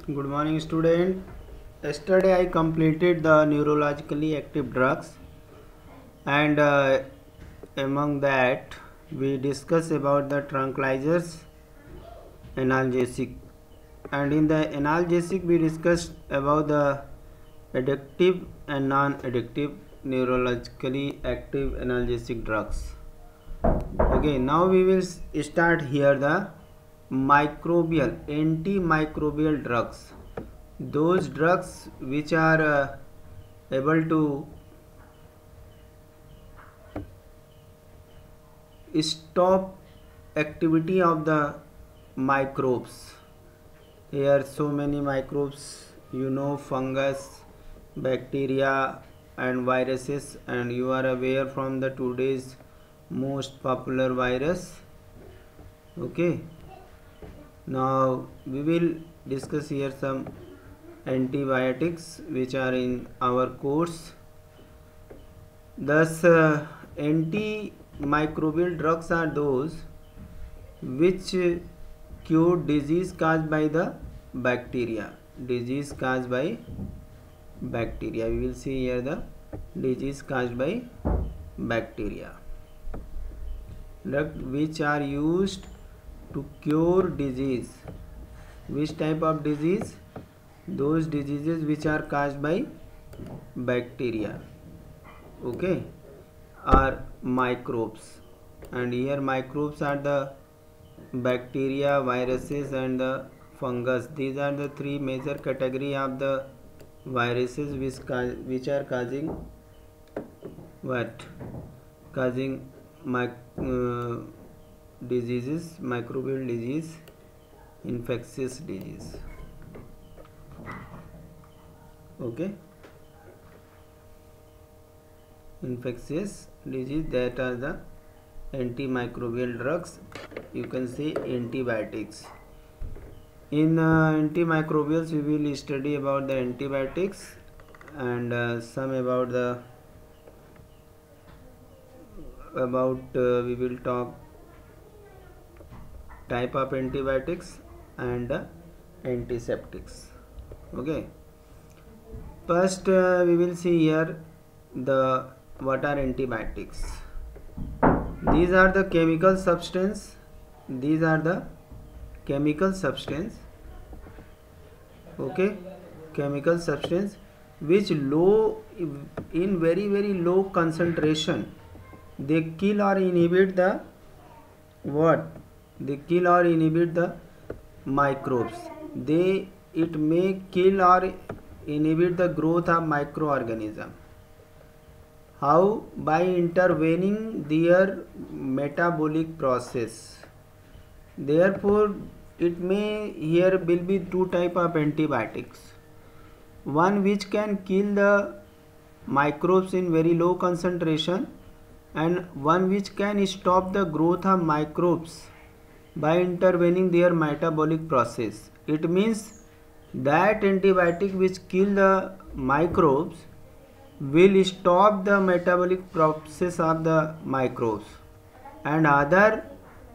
Good morning, student. Yesterday I completed the neurologically active drugs, and among that we discussed about the tranquilizers, analgesic, and in the analgesic we discussed about the addictive and non-addictive neurologically active analgesic drugs. Okay, now we will start here the microbial antimicrobial drugs, those drugs which are able to stop activity of the microbes. Here so many microbes, fungus, bacteria and viruses, and you are aware from the today's most popular virus. Okay, now we will discuss here some antibiotics which are in our course. Thus antimicrobial drugs are those which cure disease caused by the bacteria. We will see here the disease caused by bacteria. Drugs which are used to cure disease. Which type of disease? Those diseases which are caused by bacteria, okay, are microbes, and here microbes are the bacteria, viruses and the fungus. These are the three major category of the viruses which are causing diseases, microbial disease, infectious disease. Okay, infectious disease, that are the antimicrobial drugs. You can say antibiotics. In antimicrobials we will study about the antibiotics and some about we will talk type of antibiotics and antiseptics. Okay, first we will see here what are antibiotics. These are the chemical substance okay, chemical substance which in very low concentration they kill or inhibit the microbes. It may kill or inhibit the growth of microorganism. How? By intervening their metabolic process. Therefore here will be two type of antibiotics. One which can kill the microbes in very low concentration, and one which can stop the growth of microbes by intervening their metabolic process. It means that antibiotic which kill the microbes will stop the metabolic process of the microbes, and other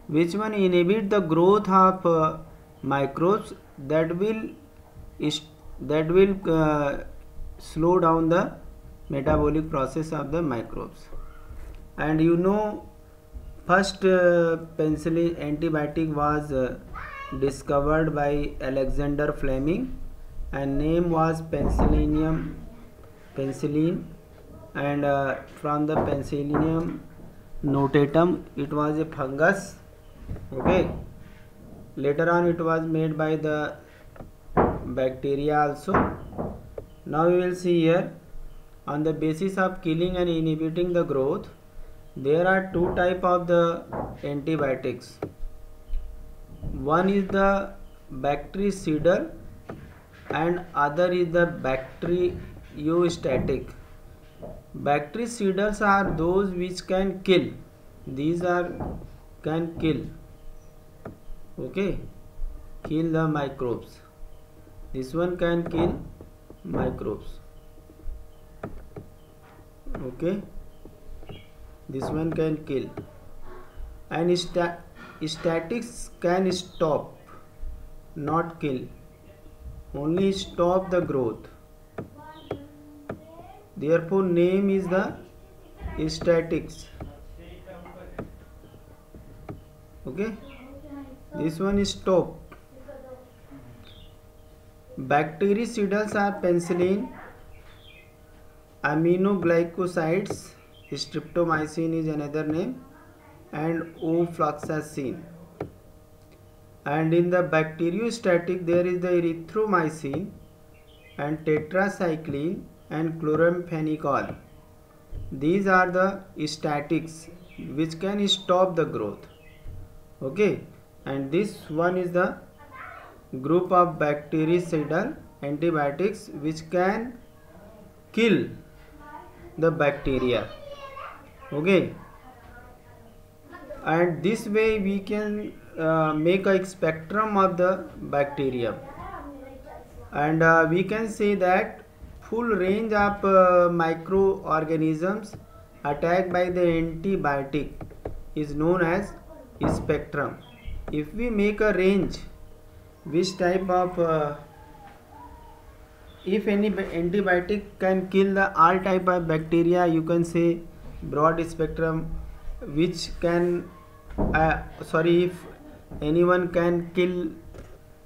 which one inhibit the growth of microbes, that will slow down the metabolic process of the microbes. And first penicillin antibiotic was discovered by Alexander Fleming, and name was penicillium, and from the Penicillium notatum it was a fungus. Okay, later on it was made by the bacteria also. Now we will see here, on the basis of killing and inhibiting the growth, there are two type of the antibiotics. One is the bactericidal and other is the bacteriostatic. Bactericidals are those which can kill. Can kill. Okay, kill the microbes. This one can kill microbes. Okay, this one can kill. And statics can stop, not kill. only stop the growth. Therefore name is the statics. Okay, this one is stop. Bactericidals are penicillin, aminoglycosides, streptomycin is another name, and ofloxacin. And in the bacteriostatic there is the erythromycin and tetracycline and chloramphenicol. These are the statics which can stop the growth. Okay, and this one is the group of bactericidal antibiotics which can kill the bacteria. Okay, and this way we can make a spectrum of the bacteria, and we can say that full range of microorganisms attacked by the antibiotic is known as spectrum. If we make a range which type of if any antibiotic can kill the all type of bacteria, you can say broad spectrum, which can if anyone can kill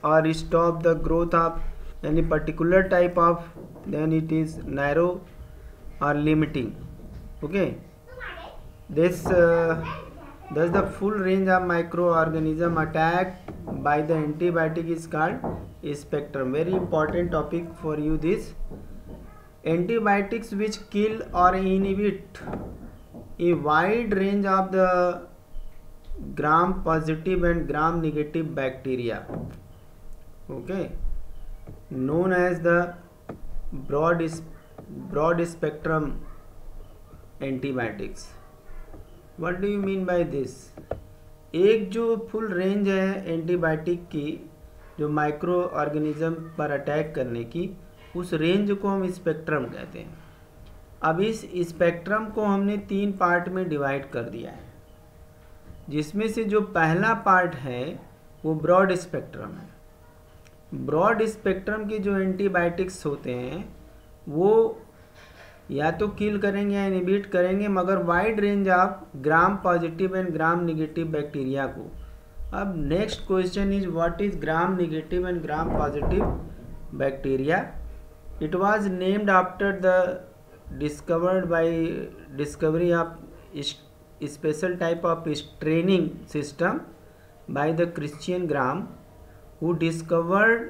or stop the growth of any particular type of, then it is narrow or limiting. Okay, this thus the full range of microorganism attacked by the antibiotic is called spectrum. Very important topic for you this. Antibiotics which kill or inhibit a wide range of the gram positive and gram negative bacteria, okay, known as the broad spectrum antibiotics. What do you mean by this? एक जो full range है antibiotic की जो micro organism पर attack करने की, उस range को हम स्पेक्ट्रम कहते हैं. अब इस स्पेक्ट्रम को हमने 3 पार्ट में डिवाइड कर दिया है, जिसमें से जो पहला पार्ट है वो ब्रॉड स्पेक्ट्रम है. ब्रॉड स्पेक्ट्रम के जो एंटीबायोटिक्स होते हैं वो या तो किल करेंगे या इनहिबिट करेंगे, मगर wide range of gram positive and gram negative bacteria को. अब next question is what is gram negative and gram positive bacteria. It was named after the discovery of special type of straining system by the Christian Gram, who discovered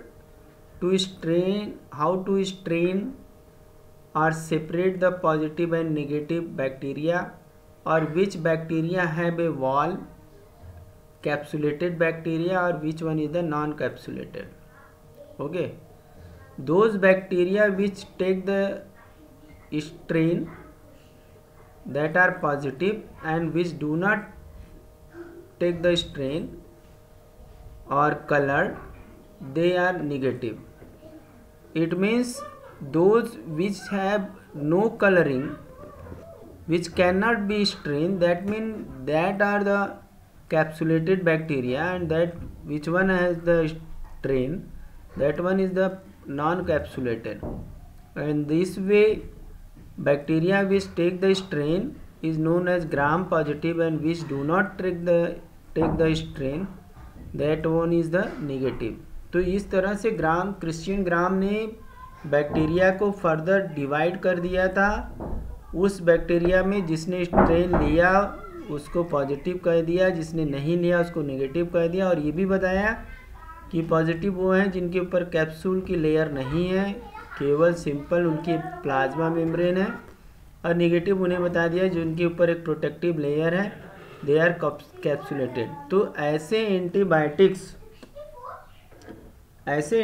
how to strain or separate the positive and negative bacteria, or which bacteria have a wall, capsulated bacteria, or which one is the non-capsulated. Okay, those bacteria which take the strain that are positive and which do not take the strain or colored, they are negative. It means those which have no coloring, which cannot be strained, that means that are the capsulated bacteria, and that which one has the strain, that one is the non-capsulated. And this way bacteria which take the strain is known as gram positive, and which do not take the strain, that one is the negative. तो इस तरह से Christian ग्राम ने bacteria को further divide कर दिया था. उस बैक्टीरिया में जिसने स्ट्रेन लिया उसको पॉजिटिव कह दिया, जिसने नहीं लिया उसको नेगेटिव कह दिया, और ये भी बताया कि पॉजिटिव वो हैं जिनके ऊपर कैप्सूल की लेयर नहीं है, केवल सिंपल उनकी प्लाज्मा मेम्ब्रेन है, और नेगेटिव उन्हें बता दिया जिनके ऊपर एक प्रोटेक्टिव लेयर है, दे आर कैप्सुलेटेड. तो ऐसे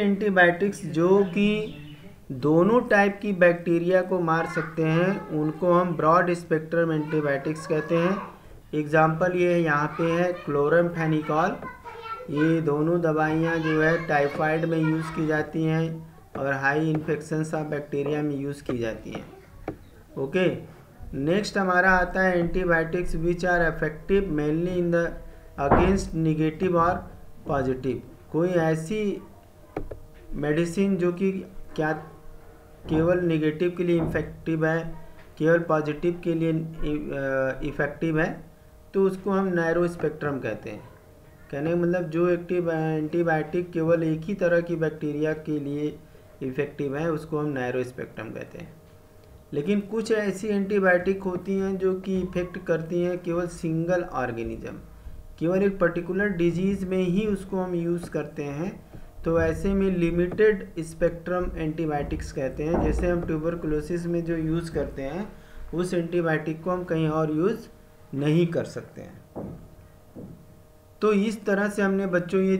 एंटीबायोटिक्स जो कि दोनों टाइप की बैक्टीरिया को मार सकते हैं, उनको हम ब्रॉड स्पेक्ट्रम एंटीबायोटिक्स कहते हैं. एग्जाम्पल ये यहाँ पे है क्लोराम्फेनिकॉल. ये दोनों दवाइयाँ जो है टाइफाइड में यूज़ की जाती हैं और हाई इन्फेक्शंस ऑफ बैक्टीरिया में यूज़ की जाती हैं. ओके, नेक्स्ट हमारा आता है antibiotics which are effective mainly in the against negative और पॉजिटिव. कोई ऐसी मेडिसिन जो कि क्या केवल नेगेटिव के लिए इफेक्टिव है, केवल पॉजिटिव के लिए इफ़ेक्टिव है, तो उसको हम नैरो स्पेक्ट्रम कहते हैं। कहने का मतलब जो एंटीबायोटिक केवल एक ही तरह की बैक्टीरिया के लिए इफ़ेक्टिव है उसको हम नैरो स्पेक्ट्रम कहते हैं। लेकिन कुछ ऐसी एंटीबायोटिक होती हैं जो कि इफ़ेक्ट करती हैं केवल सिंगल ऑर्गेनिज्म, केवल एक पर्टिकुलर डिजीज़ में ही उसको हम यूज़ करते हैं, तो ऐसे में लिमिटेड स्पेक्ट्रम एंटीबायोटिक्स कहते हैं। जैसे हम ट्यूबरकुलोसिस में जो यूज़ करते हैं उस एंटीबायोटिक को हम कहीं और यूज़ नहीं कर सकते हैं। तो इस तरह से हमने बच्चों ये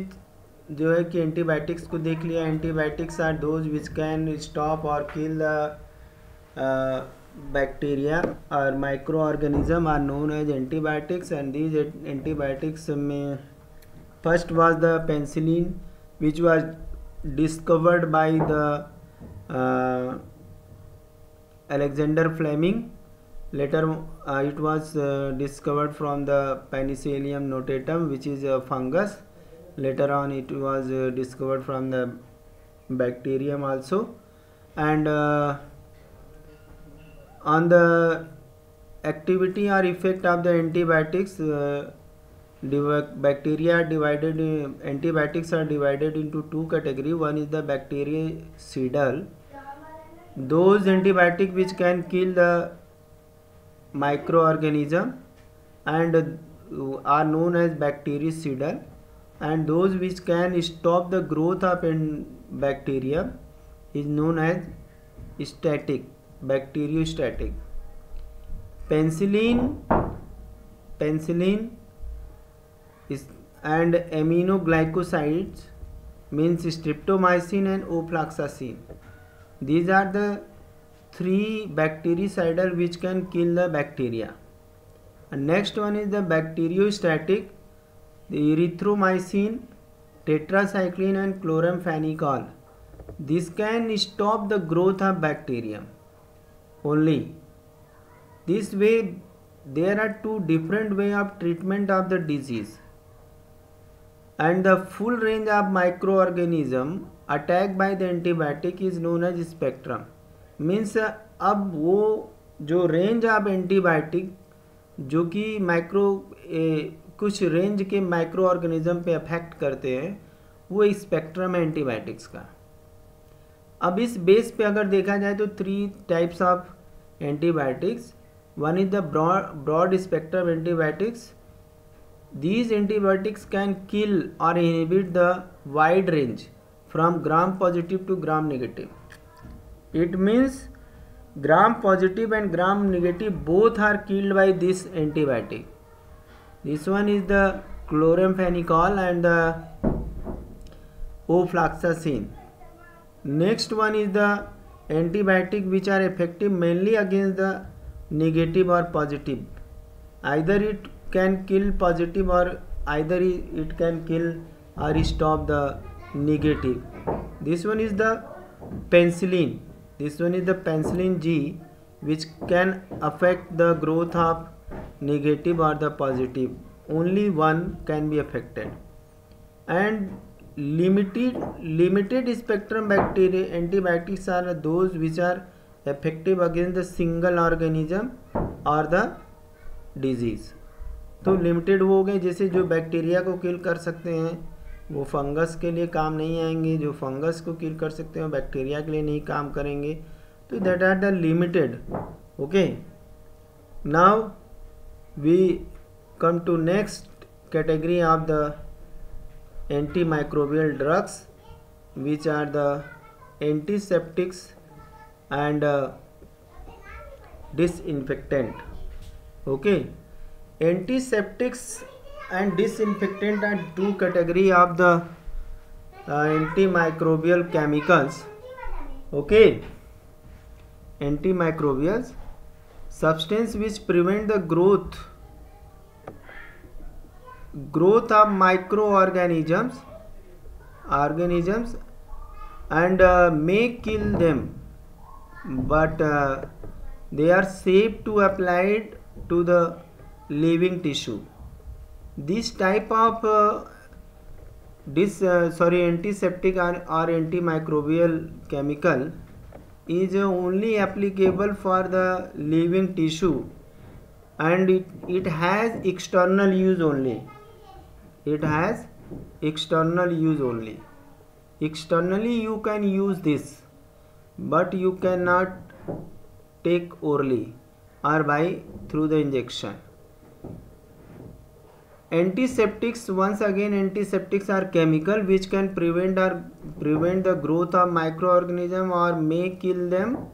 जो है कि एंटीबायोटिक्स को देख लिया। Antibiotics are those which can stop और kill the bacteria or microorganism are known as antibiotics, and these antibiotics में first was the penicillin, which was discovered by the Alexander Fleming. Later it was discovered from the Penicillium notatum, which is a fungus. Later on it was discovered from the bacterium also. And on the activity or effect of the antibiotics, antibiotics are divided into two categories. One is the bactericidal, those antibiotics which can kill the microorganism and are known as bactericidal, and those which can stop the growth of bacteria is known as static, bacteriostatic. Penicillin is and aminoglycosides means streptomycin and ofloxacin. These are the three bactericidal which can kill the bacteria. And next one is the bacteriostatic, the erythromycin, tetracycline and chloramphenicol. This can stop the growth of bacterium only. This way there are two different ways of treatment of the disease, and the full range of microorganism attacked by the antibiotic is known as spectrum. Means अब वो जो range of antibiotic जो कि कुछ range के micro organism पे affect करते हैं वो स्पेक्ट्रम है एंटीबायोटिक्स का। अब इस बेस पे अगर देखा जाए तो three types of antibiotics. One is the broad spectrum antibiotics. These antibiotics can kill or inhibit the wide range from gram positive to gram negative. It means gram positive and gram negative both are killed by this antibiotic. This one is the chloramphenicol and the ofloxacin. Next one is the antibiotic which are effective mainly against the negative or positive. Either it can kill positive or either it can kill or stop the negative. This one is the penicillin. This one is the penicillin G, which can affect the growth of negative or the positive. Only one can be affected. And limited spectrum bacteria antibiotics are those which are effective against the single organism or the disease. तो limited वो हो गए, जैसे जो bacteria को किल कर सकते हैं वो फंगस के लिए काम नहीं आएंगे, जो फंगस को किल कर सकते हैं बैक्टीरिया के लिए नहीं काम करेंगे। तो that are the limited. Okay, now we come to next category of the anti microbial drugs which are the antiseptics and disinfectant. Okay, antiseptics and disinfectant are two category of the antimicrobial chemicals. Okay, antimicrobials substance which prevent the growth of microorganisms and may kill them, but they are safe to applied to the living tissue. This type of antiseptic or antimicrobial chemical is only applicable for the living tissue, and it has external use only. It has external use only. Externally you can use this, but you cannot take orally or by through the injection. Antiseptics, once again, antiseptics are chemical which can prevent the growth of microorganism or may kill them,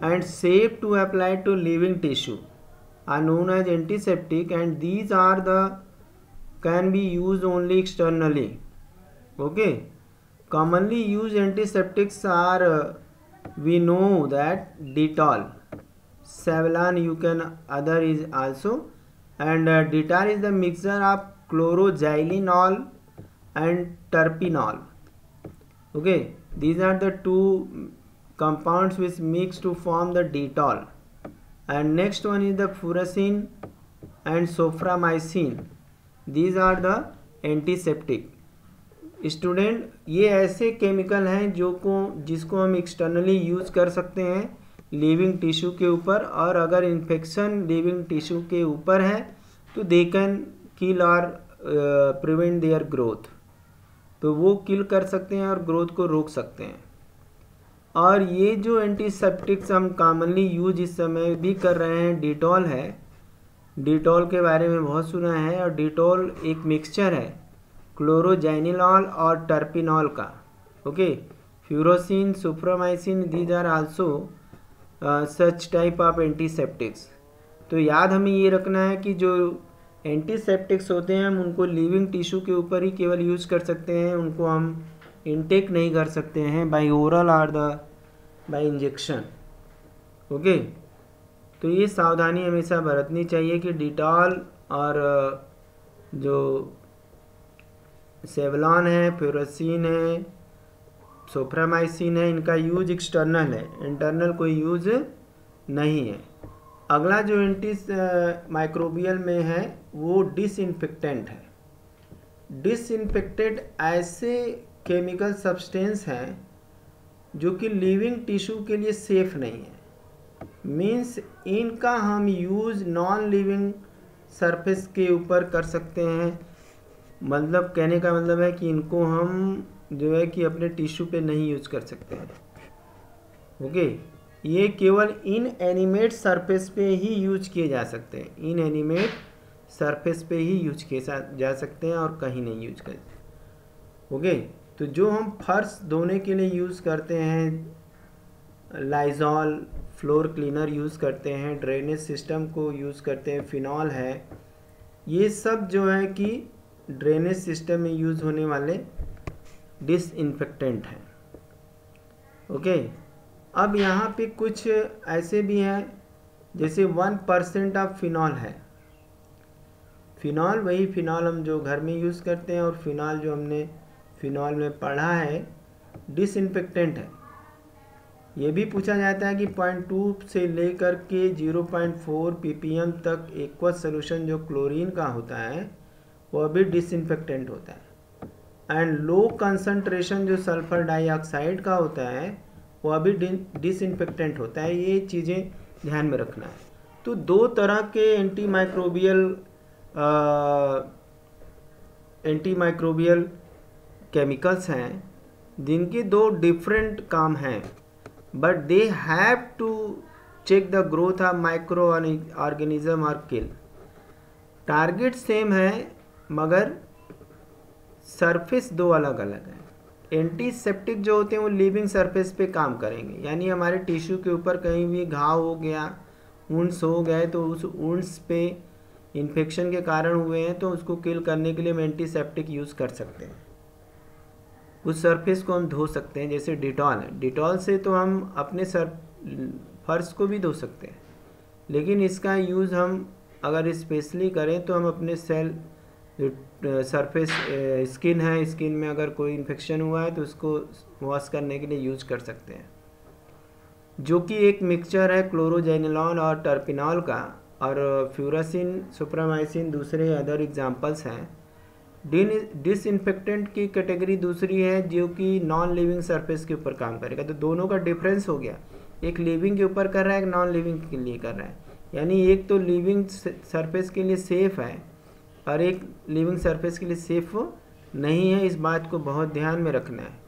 and safe to apply to living tissue are known as antiseptic, and these can be used only externally. Okay, commonly used antiseptics are we know that Dettol, Savlon you can other is also, and Dettol is the mixture of chloroxylenol and terpenol. Okay, these are the two compounds which mix to form the Dettol. And next one is the furacin and soframycin. These are the antiseptic. Student ये ऐसे chemical हैं जिसको हम externally use कर सकते हैं living tissue के ऊपर, और अगर इन्फेक्शन लिविंग टिश्यू के ऊपर है तो दे कैन किल और प्रिवेंट देयर ग्रोथ, तो वो किल कर सकते हैं और ग्रोथ को रोक सकते हैं. और ये जो एंटीसेप्टिक्स हम कॉमनली यूज इस समय भी कर रहे हैं, डिटॉल है. डिटॉल के बारे में बहुत सुना है, और डिटॉल एक मिक्सचर है क्लोरोजाइनिलॉल और टर्पिनॉल का. Okay, furacin, soframycin, these are also such type of antiseptics. तो याद हमें ये रखना है कि जो एंटीसेप्टिक्स होते हैं हम उनको लिविंग टिश्यू के ऊपर ही केवल यूज कर सकते हैं, उनको हम इनटेक नहीं कर सकते हैं बाय ओरल और बाय इंजेक्शन. ओके, तो ये सावधानी हमेशा बरतनी चाहिए कि डिटॉल और जो सेवलॉन है, फ्यूरोसिन है, सोफ्रामाइसिन है, इनका यूज एक्सटर्नल है, इंटरनल कोई यूज नहीं है. अगला जो एंटी माइक्रोबियल में है वो डिसइंफेक्टेंट है. डिसइंफेक्टेड ऐसे केमिकल सब्सटेंस हैं जो कि लिविंग टिश्यू के लिए सेफ नहीं है. मीन्स इनका हम यूज़ नॉन लिविंग सरफेस के ऊपर कर सकते हैं. मतलब कहने का मतलब है कि इनको हम जो है कि अपने टिश्यू पे नहीं यूज कर सकते हैं. ओके, ये केवल इन एनिमेट सरफेस पे ही यूज किए जा सकते हैं. इन एनिमेट सरफेस पे ही यूज किए जा सकते हैं और कहीं नहीं यूज कर. ओके, तो जो हम फर्श धोने के लिए यूज़ करते हैं, लाइजॉल, फ्लोर क्लीनर यूज़ करते हैं, ड्रेनेज सिस्टम को यूज़ करते हैं, फिनॉल है, ये सब जो है कि ड्रेनेज सिस्टम में यूज़ होने वाले डिसइंफेक्टेंट हैं. ओके, अब यहाँ पे कुछ ऐसे भी हैं जैसे 1% ऑफ फिनॉल है. फिनॉल वही फिनॉल हम जो घर में यूज़ करते हैं, और फिनॉल जो हमने फिनॉल में पढ़ा है डिसइंफेक्टेंट है. ये भी पूछा जाता है कि 0.2 से लेकर के 0.4 ppm तक एक्वस सोल्यूशन जो क्लोरीन का होता है वह भी डिसइंफेक्टेंट होता है. एंड लो कंसंट्रेशन जो सल्फर डाइऑक्साइड का होता है वह भी डिसइंफेक्टेंट होता है. ये चीज़ें ध्यान में रखना है. तो दो तरह के एंटीमाइक्रोबियल केमिकल्स हैं जिनके दो डिफरेंट काम हैं, but they have to check the growth of micro organism और किल. टारगेट सेम है मगर सरफेस दो अलग अलग है. एंटीसेप्टिक जो होते हैं वो लिविंग सरफेस पे काम करेंगे, यानी हमारे टिश्यू के ऊपर कहीं भी घाव हो गया, वुंड्स हो गए, तो उस वुंड्स पे इन्फेक्शन के कारण हुए हैं तो उसको किल करने के लिए हम एंटीसेप्टिक यूज़ कर सकते हैं. उस सरफेस को हम धो सकते हैं, जैसे डिटॉल है. डिटॉल से तो हम अपने फर्श को भी धो सकते हैं, लेकिन इसका यूज़ हम अगर स्पेशली करें तो हम अपने सेल सरफेस स्किन है, स्किन में अगर कोई इन्फेक्शन हुआ है तो उसको वॉश करने के लिए यूज कर सकते हैं, जो कि एक मिक्सचर है क्लोरोजेनिलॉन और टर्पिनॉल का. और फ्यूरासिन, सुप्रामाइसिन दूसरे अदर एग्जांपल्स हैं. डिसइंफेक्टेंट की कैटेगरी दूसरी है जो कि नॉन लिविंग सरफेस के ऊपर काम करेगा। तो दोनों का डिफरेंस हो गया, एक लिविंग के ऊपर कर रहा है, एक नॉन लिविंग के लिए कर रहा है। यानी एक तो लिविंग सरफेस के लिए सेफ़ है और एक लिविंग सरफेस के लिए सेफ़ नहीं है। इस बात को बहुत ध्यान में रखना है।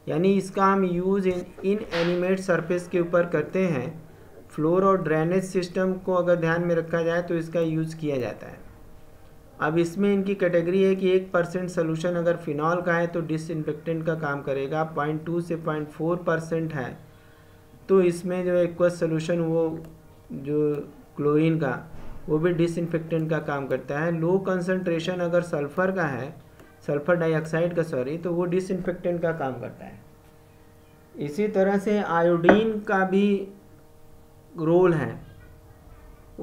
यानी इसका हम यूज़ इन एनिमेट सरफेस के ऊपर करते हैं। फ्लोर और ड्रेनेज सिस्टम को अगर ध्यान में रखा जाए तो इसका यूज़ किया जाता है। अब इसमें इनकी कैटेगरी है कि 1% सोल्यूशन अगर फिनॉल का है तो डिसइंफेक्टेंट का काम करेगा, 0.2 से 0.4% है तो इसमें जो एक्वस सोल्यूशन वो जो क्लोरीन का वो भी डिसइंफेक्टेंट का काम करता है। लो कंसंट्रेशन अगर सल्फ़र का है, सल्फ़र डाइऑक्साइड का सॉरी, तो वो डिसइंफेक्टेंट का काम करता है। इसी तरह से आयोडीन का भी रोल है।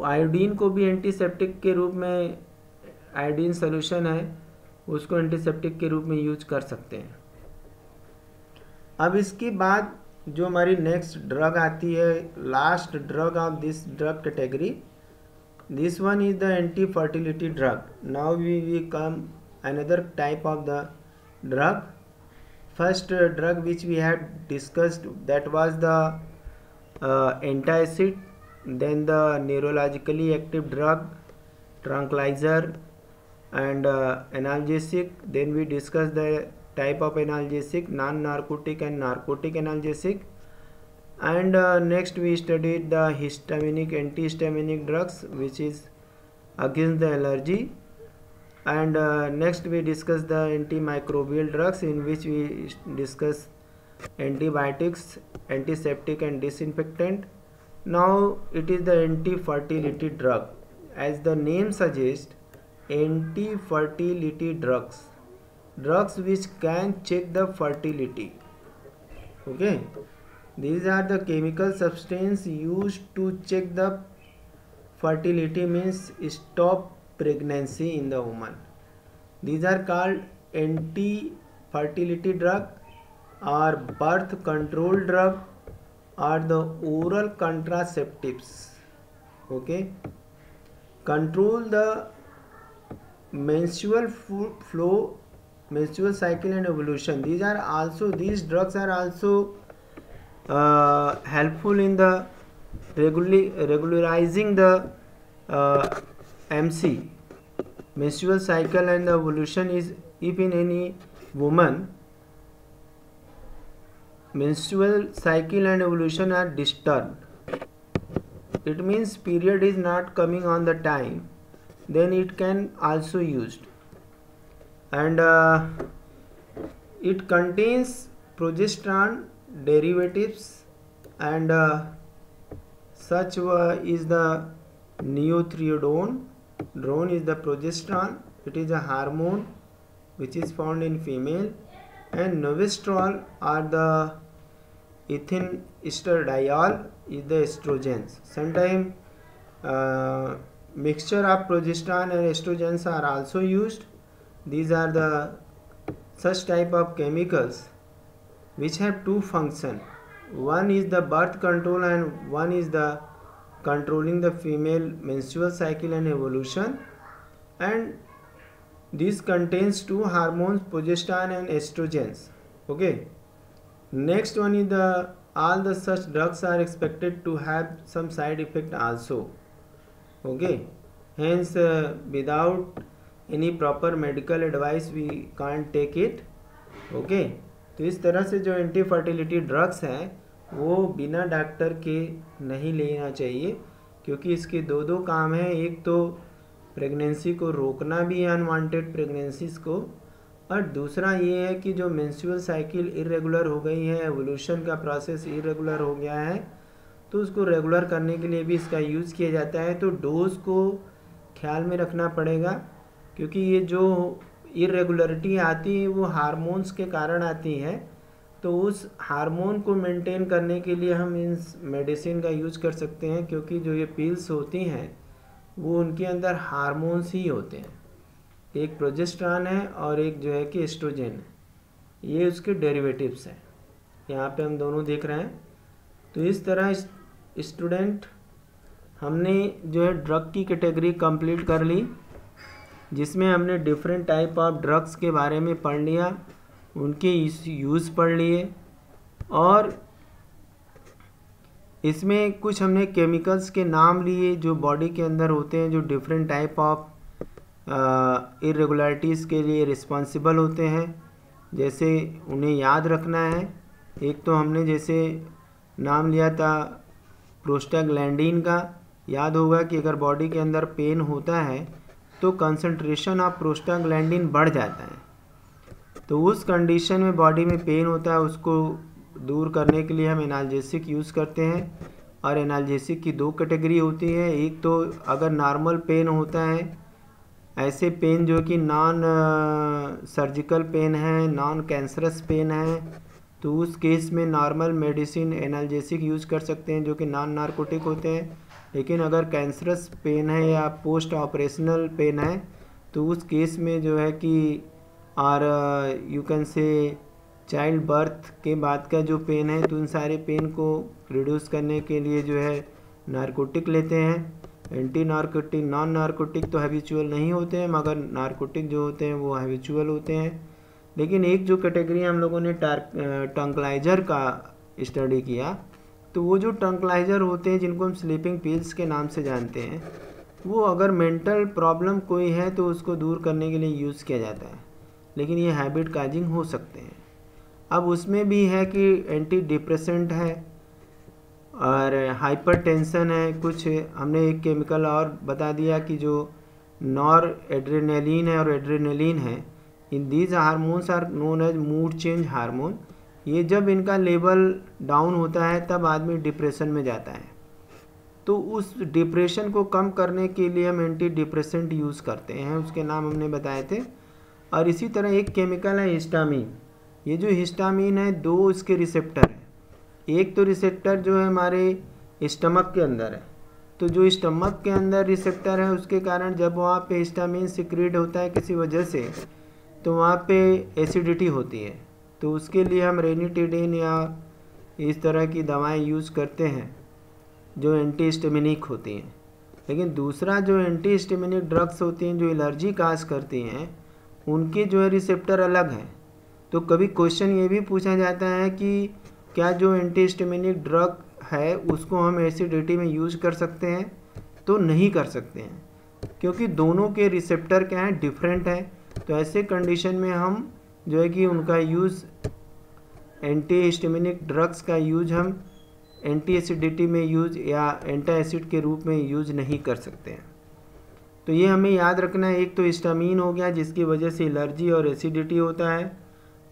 आयोडीन को भी एंटीसेप्टिक के रूप में, आयोडीन सोल्यूशन है उसको एंटीसेप्टिक के रूप में यूज कर सकते हैं। अब इसके बाद जो हमारी नेक्स्ट ड्रग आती है, last drug of this drug category, this one is the anti fertility drug. Now we come another type of the drug. First drug which we had discussed that was the antacid, then the neurologically active drug, tranquilizer and analgesic. Then we discussed the type of analgesic, non-narcotic and narcotic analgesic. And next we studied the histaminic, antihistaminic drugs which is against the allergy. And next we discussed the antimicrobial drugs in which we discuss antibiotics, antiseptic and disinfectant. Now it is the anti-fertility drug. As the name suggests, anti-fertility drugs, drugs which can check the fertility. Okay, these are the chemical substance used to check the fertility, means stop pregnancy in the woman. These are called anti-fertility drug or birth control drug are the oral contraceptives. Okay, control the menstrual flow, menstrual cycle and evolution. These drugs are also helpful in the regularizing the MC, menstrual cycle and the evolution. Is if in any woman menstrual cycle and evolution are disturbed, it means period is not coming on the time, then it can also used. And it contains progesterone derivatives and such is the neotriodone. Drone is the progesterone, it is a hormone which is found in female, and novestrol are the ethyl estradiol is the estrogens. Sometimes mixture of progesterone and estrogens are also used. These are the such type of chemicals which have two functions. One is the birth control and one is the controlling the female menstrual cycle and evolution. And this contains two hormones, progesterone and estrogens. Okay. Next one is the all the such drugs are expected to have some side effect also. Okay. Hence without any proper medical advice we can't take it. Okay. तो इस तरह से जो anti fertility drugs हैं वो बिना doctor के नहीं लेना चाहिए, क्योंकि इसके दो काम हैं। एक तो प्रेगनेंसी को रोकना भी है, अनवांटेड प्रेगनेंसीज को, और दूसरा ये है कि जो मेंस्ट्रुअल साइकिल इरेगुलर हो गई है, एवोल्यूशन का प्रोसेस इरेगुलर हो गया है, तो उसको रेगुलर करने के लिए भी इसका यूज़ किया जाता है। तो डोज को ख्याल में रखना पड़ेगा, क्योंकि ये जो इरेगुलरिटी आती है वो हार्मोन्स के कारण आती है। तो उस हार्मोन को मेंटेन करने के लिए हम इन मेडिसिन का यूज़ कर सकते हैं, क्योंकि जो ये पिल्स होती हैं वो उनके अंदर हार्मोन्स ही होते हैं। एक प्रोजेस्टेरॉन है और एक जो है कि एस्ट्रोजन है, ये उसके डेरिवेटिव्स हैं। यहाँ पे हम दोनों देख रहे हैं। तो इस तरह स्टूडेंट हमने जो है ड्रग की कैटेगरी कंप्लीट कर ली। जिसमें हमने डिफरेंट टाइप ऑफ ड्रग्स के बारे में पढ़ लिया, उनके यूज़ पढ़ लिए, और इसमें कुछ हमने केमिकल्स के नाम लिए जो बॉडी के अंदर होते हैं, जो डिफरेंट टाइप ऑफ इरेगुलरिटीज़ के लिए रिस्पॉन्सिबल होते हैं। जैसे उन्हें याद रखना है, एक तो हमने जैसे नाम लिया था प्रोस्टाग्लैंडिन का। याद होगा कि अगर बॉडी के अंदर पेन होता है तो कंसंट्रेशन ऑफ प्रोस्टाग्लैंडिन बढ़ जाता है, तो उस कंडीशन में बॉडी में पेन होता है, उसको दूर करने के लिए हम एनाल्जेसिक यूज़ करते हैं। और एनाल्जेसिक की दो कैटेगरी होती है, एक तो अगर नॉर्मल पेन होता है, ऐसे पेन जो कि नॉन सर्जिकल पेन है, नॉन कैंसरस पेन है, तो उस केस में नॉर्मल मेडिसिन एनाल्जेसिक यूज़ कर सकते हैं जो कि नॉन नारकोटिक होते हैं। लेकिन अगर कैंसरस पेन है या पोस्ट ऑपरेशनल पेन है तो उस केस में जो है कि और you can say child birth के बाद का जो पेन है, तो उन सारे पेन को रिड्यूस करने के लिए जो है नारकोटिक लेते हैं। एंटी नारकोटिक, नॉन नारकोटिक तो हैबिचुअल नहीं होते हैं, मगर नारकोटिक जो होते हैं वो हैबिचुअल होते हैं। लेकिन एक जो कैटेगरी हम लोगों ने ट्रंक्लाइजर का स्टडी किया, तो वो जो ट्रंक्लाइजर होते हैं जिनको हम स्लीपिंग पिल्स के नाम से जानते हैं, वो अगर मेंटल प्रॉब्लम कोई है तो उसको दूर करने के लिए यूज़ किया जाता है, लेकिन ये हैबिट काजिंग हो सकते हैं। अब उसमें भी है कि एंटी डिप्रेसेंट है और हाइपरटेंशन है। कुछ हमने एक केमिकल और बता दिया कि जो नॉर एड्रेनलिन है और एड्रेनलिन है, in these hormones are known as mood change hormone. ये जब इनका लेवल डाउन होता है तब आदमी डिप्रेशन में जाता है, तो उस डिप्रेशन को कम करने के लिए हम एंटी डिप्रेसेंट यूज़ करते हैं, उसके नाम हमने बताए थे। और इसी तरह एक केमिकल है हिस्टामीन। ये जो हिस्टामीन है, दो इसके रिसेप्टर हैं। एक तो रिसेप्टर जो है हमारे स्टमक के अंदर है, तो जो स्टमक के अंदर रिसेप्टर है उसके कारण जब वहाँ पे हिस्टामीन सिक्रीट होता है किसी वजह से, तो वहाँ पे एसिडिटी होती है, तो उसके लिए हम रेनिटिडिन या इस तरह की दवाएं यूज़ करते हैं जो एंटी हिस्टामिनिक होती हैं। लेकिन दूसरा जो एंटी हिस्टामिनिक ड्रग्स होती हैं जो एलर्जी काज करती हैं, उनके जो है रिसेप्टर अलग हैं। तो कभी क्वेश्चन ये भी पूछा जाता है कि क्या जो एंटी हिस्टामिनिक ड्रग है उसको हम एसिडिटी में यूज़ कर सकते हैं? तो नहीं कर सकते हैं, क्योंकि दोनों के रिसेप्टर क्या हैं, डिफरेंट हैं। तो ऐसे कंडीशन में हम जो है कि उनका यूज़, एंटी हिस्टामिनिक ड्रग्स का यूज हम एंटी एसिडिटी में यूज या एंटी एसिड के रूप में यूज नहीं कर सकते हैं। तो ये हमें याद रखना है, एक तो हिस्टामीन हो गया जिसकी वजह से एलर्जी और एसिडिटी होता है,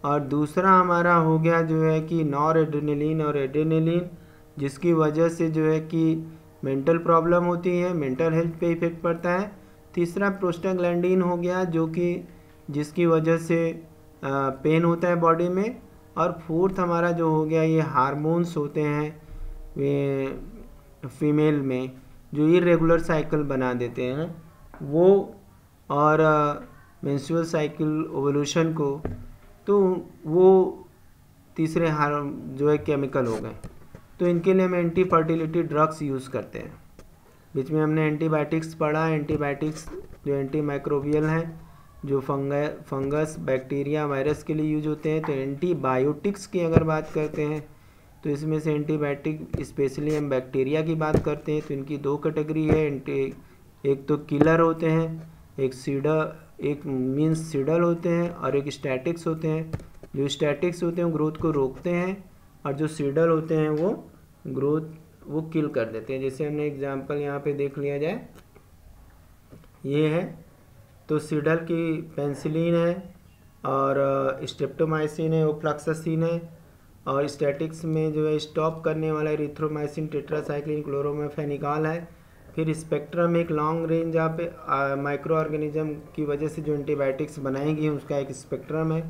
और दूसरा हमारा हो गया जो है कि नॉर एड्रेनलिन और एड्रेनलिन, जिसकी वजह से जो है कि मेंटल प्रॉब्लम होती है, मेंटल हेल्थ पे इफेक्ट पड़ता है। तीसरा प्रोस्टाग्लैंडिन हो गया जो कि जिसकी वजह से पेन होता है बॉडी में। और फोर्थ हमारा जो हो गया, ये हार्मोन्स होते हैं फीमेल में जो इरेगुलर साइकिल बना देते हैं वो, और मेंस्ट्रुअल साइकिल ओवल्यूशन को, तो वो तीसरे जो है केमिकल हो गए। तो इनके लिए हम एंटी फर्टिलिटी ड्रग्स यूज़ करते हैं। बीच में हमने एंटीबायोटिक्स पढ़ा। एंटीबायोटिक्स जो एंटी माइक्रोबियल हैं, जो फंगस, बैक्टीरिया, वायरस के लिए यूज होते हैं। तो एंटीबायोटिक्स की अगर बात करते हैं तो इसमें से एंटीबायोटिक स्पेशली हम बैक्टीरिया की बात करते हैं, तो इनकी दो कैटेगरी है। एक तो किलर होते हैं, एक मीन्स सीडल होते हैं, और एक स्टैटिक्स होते हैं। जो स्टैटिक्स होते हैं वो ग्रोथ को रोकते हैं, और जो सीडल होते हैं वो ग्रोथ वो किल कर देते हैं। जैसे हमने एग्जांपल यहाँ पे देख लिया जाए, ये है तो सीडल की पेंसिलिन है, और स्ट्रेप्टोमाइसिन है, ओफ्लॉक्सासिन है, और स्टैटिक्स में जो है स्टॉप करने वाला एरिथ्रोमाइसिन, टेट्रासाइक्लिन, क्लोरोमेफेनिकॉल है। फिर स्पेक्ट्रम एक लॉन्ग रेंज आप माइक्रो ऑर्गेनिज्म की वजह से जो एंटीबायोटिक्स बनाई गई उसका एक स्पेक्ट्रम है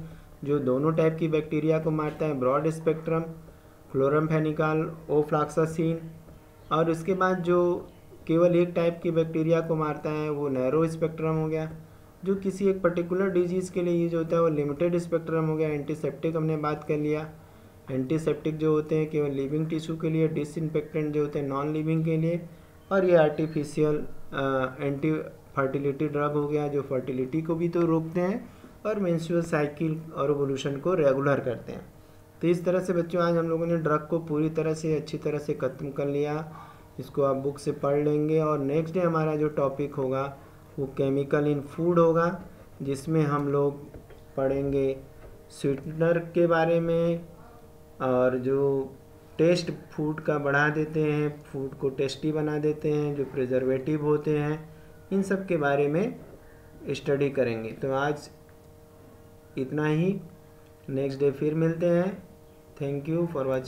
जो दोनों टाइप की बैक्टीरिया को मारता है, ब्रॉड स्पेक्ट्रम, क्लोरोमेफेनिकॉल, ओफ्लॉक्सासिन। और उसके बाद जो केवल एक टाइप की बैक्टीरिया को मारता है वो नैरो स्पेक्ट्रम हो गया। जो किसी एक पर्टिकुलर डिजीज़ के लिए यूज होता है वो लिमिटेड स्पेक्ट्रम हो गया। एंटीसेप्टिक हमने बात कर लिया। एंटीसेप्टिक जो होते हैं केवल लिविंग टिश्यू के लिए, डिसइंफेक्टेंट जो होते हैं नॉन लिविंग के लिए, और ये आर्टिफिशियल एंटी फर्टिलिटी ड्रग हो गया जो फर्टिलिटी को भी तो रोकते हैं और मेंस्ट्रुअल साइकिल और ओवुलेशन को रेगुलर करते हैं। तो इस तरह से बच्चों आज हम लोगों ने ड्रग को पूरी तरह से अच्छी तरह से खत्म कर लिया। इसको आप बुक से पढ़ लेंगे और नेक्स्ट डे हमारा जो टॉपिक होगा वो केमिकल इन फूड होगा, जिसमें हम लोग पढ़ेंगे स्वीटनर के बारे में और जो टेस्ट फूड का बढ़ा देते हैं, फूड को टेस्टी बना देते हैं, जो प्रिजर्वेटिव होते हैं, इन सब के बारे में स्टडी करेंगे। तो आज इतना ही, नेक्स्ट डे फिर मिलते हैं। Thank you for watching.